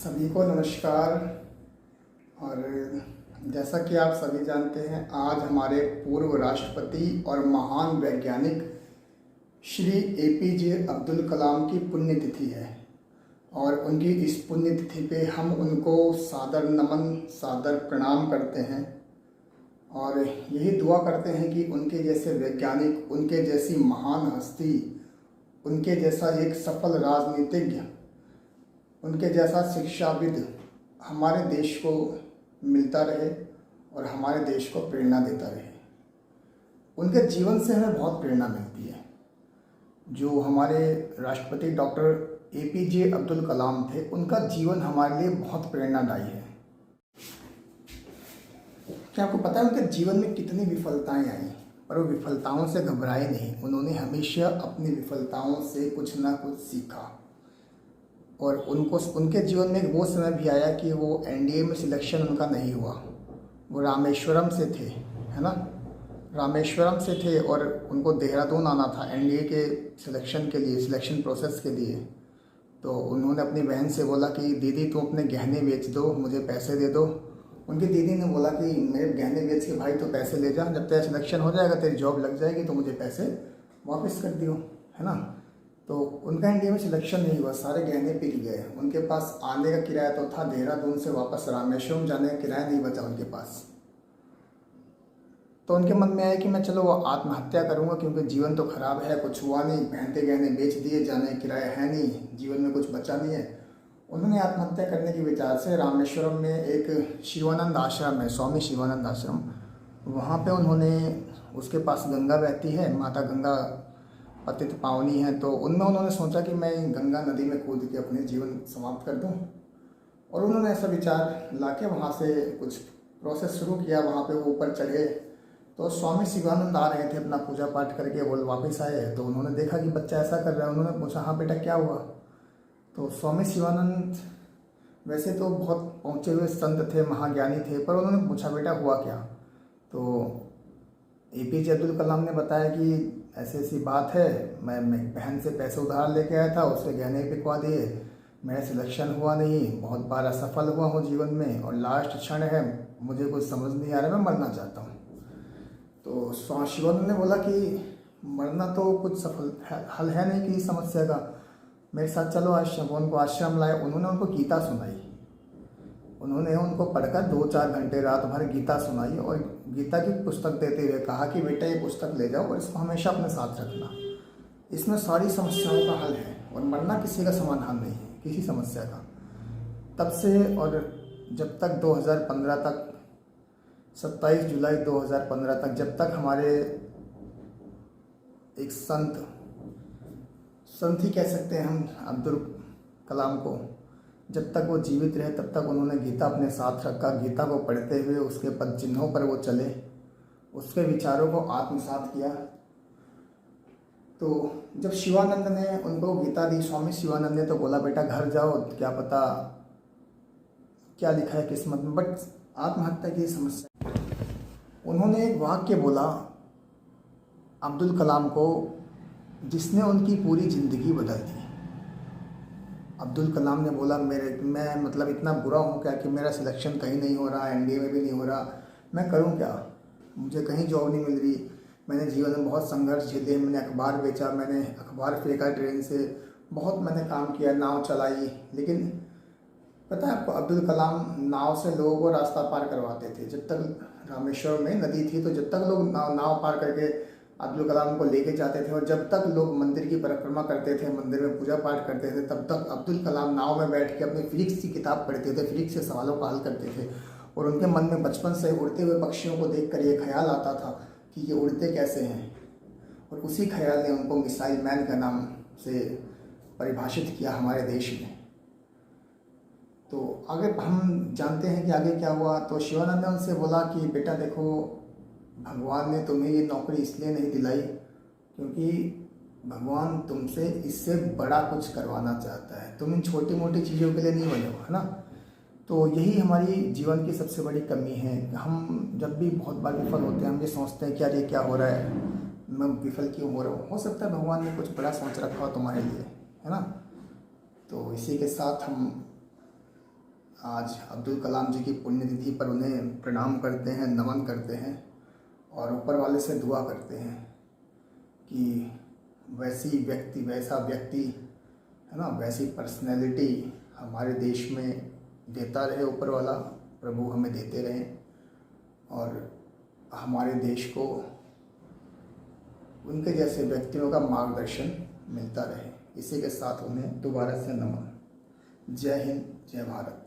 सभी को नमस्कार। और जैसा कि आप सभी जानते हैं, आज हमारे पूर्व राष्ट्रपति और महान वैज्ञानिक श्री एपीजे अब्दुल कलाम की पुण्यतिथि है। और उनकी इस पुण्यतिथि पे हम उनको सादर नमन, सादर प्रणाम करते हैं और यही दुआ करते हैं कि उनके जैसे वैज्ञानिक, उनके जैसी महान हस्ती, उनके जैसा एक सफल राजनीतिज्ञ, उनके जैसा शिक्षाविद हमारे देश को मिलता रहे और हमारे देश को प्रेरणा देता रहे। उनके जीवन से हमें बहुत प्रेरणा मिलती है। जो हमारे राष्ट्रपति डॉक्टर एपीजे अब्दुल कलाम थे, उनका जीवन हमारे लिए बहुत प्रेरणादायी है। क्या आपको पता है उनके जीवन में कितनी विफलताएं आई, पर वो विफलताओं से घबराए नहीं। उन्होंने हमेशा अपनी विफलताओं से कुछ ना कुछ सीखा। और उनके जीवन में वो समय भी आया कि वो एनडीए में सिलेक्शन उनका नहीं हुआ। वो रामेश्वरम से थे, है ना, रामेश्वरम से थे और उनको देहरादून आना था एनडीए के सिलेक्शन के लिए, सिलेक्शन प्रोसेस के लिए। तो उन्होंने अपनी बहन से बोला कि दीदी तुम अपने गहने बेच दो, मुझे पैसे दे दो। उनकी दीदी ने बोला कि मेरे गहने बेच के भाई तो पैसे ले जा, जब तेरा सिलेक्शन हो जाएगा, तेरी जॉब लग जाएगी तो मुझे पैसे वापस कर दियो, है ना। तो उनका इंडिया में सिलेक्शन नहीं हुआ, सारे गहने पिघल गए। उनके पास आने का किराया तो था, देहरादून से वापस रामेश्वरम जाने का किराया नहीं बचा उनके पास। तो उनके मन में आया कि मैं चलो आत्महत्या करूंगा, क्योंकि जीवन तो खराब है, कुछ हुआ नहीं, पहनते गहने बेच दिए, जाने का किराया है नहीं, जीवन में कुछ बचा नहीं है। उन्होंने आत्महत्या करने के विचार से रामेश्वरम में एक शिवानंद आश्रम है, स्वामी शिवानंद आश्रम, वहाँ पे उन्होंने, उसके पास गंगा बहती है, माता गंगा पतित पावनी है, तो उनमें उन्होंने सोचा कि मैं गंगा नदी में कूद के अपने जीवन समाप्त कर दूं। और उन्होंने ऐसा विचार लाके वहाँ से कुछ प्रोसेस शुरू किया। वहाँ पे वो ऊपर चढ़े तो स्वामी शिवानंद आ रहे थे अपना पूजा पाठ करके, वो वापस आए तो उन्होंने देखा कि बच्चा ऐसा कर रहा है। उन्होंने पूछा, हाँ बेटा क्या हुआ। तो स्वामी शिवानंद वैसे तो बहुत पहुँचे हुए संत थे, महाज्ञानी थे, पर उन्होंने पूछा बेटा हुआ क्या। तो एपीजे अब्दुल कलाम ने बताया कि ऐसी ऐसी बात है, मैं बहन से पैसे उधार लेके आया था, उसके गहने बिकवा दिए, मेरा सिलेक्शन हुआ नहीं, बहुत बार असफल हुआ हूँ जीवन में और लास्ट क्षण है, मुझे कुछ समझ नहीं आ रहा, मैं मरना चाहता हूँ। तो स्वामी शिवानंद ने बोला कि मरना तो कुछ सफल हल है नहीं कि समस्या का, मेरे साथ चलो आश्रम। वो उनको आश्रम लाए, उन्होंने उनको गीता सुनाई। उन्होंने उनको पढ़कर 2-4 घंटे रात भर गीता सुनाई और गीता की पुस्तक देते हुए कहा कि बेटा ये पुस्तक ले जाओ और इसको हमेशा अपने साथ रखना, इसमें सारी समस्याओं का हल है और मरना किसी का समाधान नहीं है, किसी समस्या का। तब से और जब तक 2015 तक, 27 जुलाई 2015 तक, जब तक हमारे एक संत ही कह सकते हैं हम अब्दुल कलाम को, जब तक वो जीवित रहे तब तक उन्होंने गीता अपने साथ रखा। गीता को पढ़ते हुए उसके पद चिन्हों पर वो चले, उसके विचारों को आत्मसात किया। तो जब शिवानंद ने उनको गीता दी, स्वामी शिवानंद ने तो बोला बेटा घर जाओ, क्या पता क्या लिखा है किस्मत में, बट आत्महत्या की समस्या। उन्होंने एक वाक्य बोला अब्दुल कलाम को, जिसने उनकी पूरी ज़िंदगी बदल दी। अब्दुल कलाम ने बोला मैं मतलब इतना बुरा हूँ क्या कि मेरा सिलेक्शन कहीं नहीं हो रहा, एनडीए में भी नहीं हो रहा, मैं करूँ क्या, मुझे कहीं जॉब नहीं मिल रही। मैंने जीवन में बहुत संघर्ष झेले, मैंने अखबार बेचा, मैंने अखबार फेंका ट्रेन से, बहुत मैंने काम किया, नाव चलाई। लेकिन पता है आपको, अब्दुल कलाम नाव से लोगों को रास्ता पार करवाते थे। जब तक रामेश्वर में नदी थी, तो जब तक लोग नाव पार करके अब्दुल कलाम को लेके जाते थे, और जब तक लोग मंदिर की परिक्रमा करते थे, मंदिर में पूजा पाठ करते थे, तब तक अब्दुल कलाम नाव में बैठ के अपनी फिजिक्स की किताब पढ़ते थे, फिजिक्स से सवालों का हल करते थे। और उनके मन में बचपन से उड़ते हुए पक्षियों को देखकर ये ख्याल आता था कि ये उड़ते कैसे हैं, और उसी ख्याल ने उनको मिसाइल मैन का नाम से परिभाषित किया हमारे देश में। तो आगे हम जानते हैं कि आगे क्या हुआ। तो शिवानंद ने उनसे बोला कि बेटा देखो, भगवान ने तुम्हें ये नौकरी इसलिए नहीं दिलाई क्योंकि भगवान तुमसे इससे बड़ा कुछ करवाना चाहता है, तुम इन छोटी मोटी चीज़ों के लिए नहीं बने हो, है ना। तो यही हमारी जीवन की सबसे बड़ी कमी है। हम जब भी बहुत बार विफल होते हैं, हम ये सोचते हैं कि यार ये क्या हो रहा है, मैं विफल क्यों हो रहा हूँ। हो सकता है भगवान ने कुछ बड़ा सोच रखा हो तुम्हारे लिए, है ना। तो इसी के साथ हम आज अब्दुल कलाम जी की पुण्यतिथि पर उन्हें प्रणाम करते हैं, नमन करते हैं और ऊपर वाले से दुआ करते हैं कि वैसा व्यक्ति है ना, वैसी पर्सनैलिटी हमारे देश में देता रहे ऊपर वाला, प्रभु हमें देते रहें और हमारे देश को उनके जैसे व्यक्तियों का मार्गदर्शन मिलता रहे। इसी के साथ उन्हें दोबारा से नमन। जय हिंद, जय भारत।